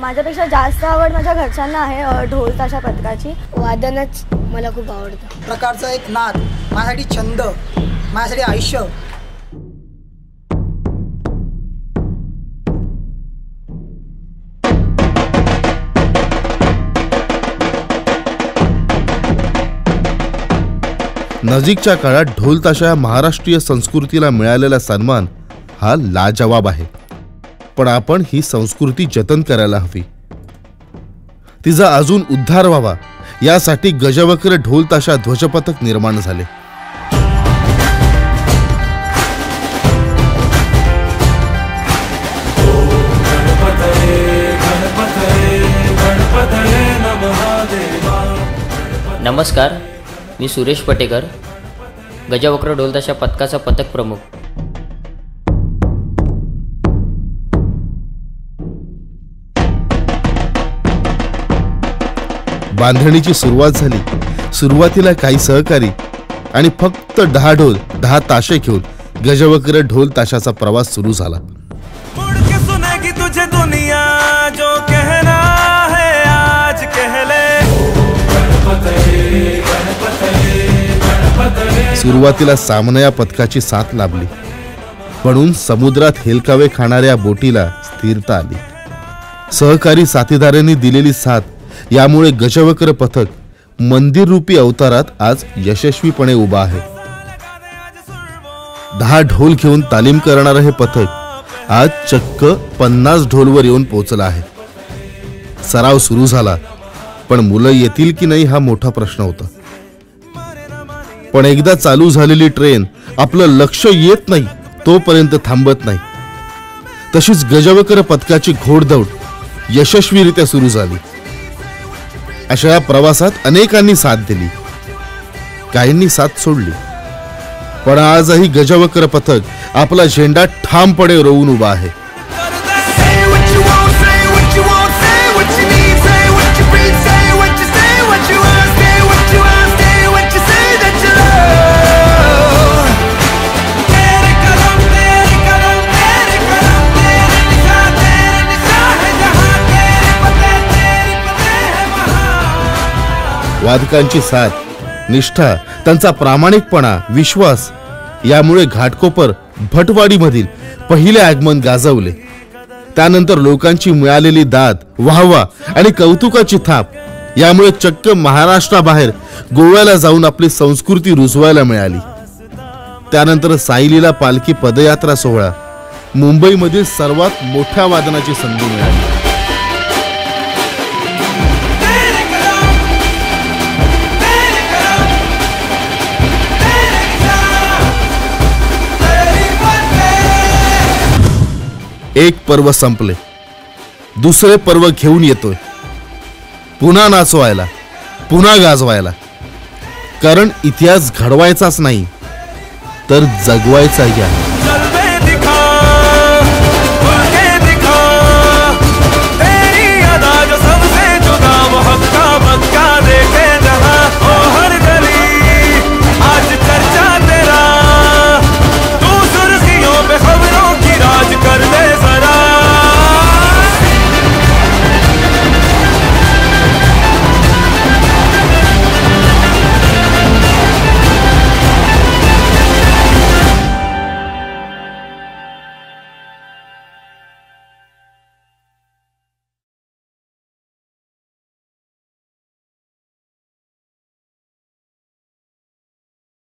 माझ्यापेक्षा जास्त आवड माझ्या घरच्यांना आहे ढोल ताशा पथकाची. वादनच मला खूप आवडतं. प्रकारचा एक नाद, माझ्यासाठी छंद, माझ्यासाठी आयुष्य. नजीकच्या काळात ढोल ताशा या महाराष्ट्रीय संस्कृतीला मिळालेला सन्मान हा लाजवाब आहे. पण आपण ही संस्कृती जतन करायला हवी, तिचा अजून उद्धार व्हावा यासाठी गजवक्र ढोल ताशा ध्वजपथक निर्माण झाले. नमस्कार, मी सुरेश पटेकर, गजवक्र ढोल ताशा पथकाचा पथक प्रमुख. बांधणीची सुरुवात झाली. सुरुवातीला काही सहकारी आणि फक्त 10 ढोल 10 ताशे घेऊन गजवक्र ढोल ताशाचा प्रवास सुरू झाला. सुरुवातीला सामन्या पथकाची साथ लाभली, म्हणून समुद्रात हेलकावे खाणाऱ्या बोटीला स्थिरता आली. सहकारी साथीदारांनी दिलेली साथ यामुळे गजवक्र पथक मंदिर रूपी अवतारात आज यशस्वीपणे उभा आहे. 10 ढोल घेऊन तालीम करणारे हे पथक आज चक्क 50 ढोलवर येऊन पोहोचला आहे. सराव सुरू झाला, पण मुलं येतील की नाही हा मोठा प्रश्न होता. पण एकदा चालू झालेली ट्रेन आपलं लक्ष येत नाही तोपर्यंत थांबत नाही. तशीच गजवक्र पथकाची घोडदौड यशस्वीरित्या सुरू झाली. अशा प्रवासात अनेकांनी साथ दिली, काहींनी साथ सोडली, पण आजही गजवक्र पथक आपला झेंडा ठामपणे रोवून उभा आहे. वादकांची साथ, निष्ठा, त्यांचा प्रामाणिकपणा, विश्वास यामुळे घाटकोपर भटवाडीमधील पहिले आगमन गाजवले. त्यानंतर लोकांची मिळालेली दाद, वाहवा आणि कौतुकाची थाप यामुळे चक्क महाराष्ट्राबाहेर गोव्याला जाऊन आपली संस्कृती रुजवायला मिळाली. त्यानंतर सायलीला पालखी पदयात्रा सोहळा मुंबईमधील सर्वात मोठ्या वादनाची संधी मिळाली. एक पर्व संपले, दुसरे पर्व घेऊन येतोय. पुन्हा नाचवायला, पुन्हा गाजवायला. कारण इतिहास घडवायचाच नाही तर जगवायचाही आहे.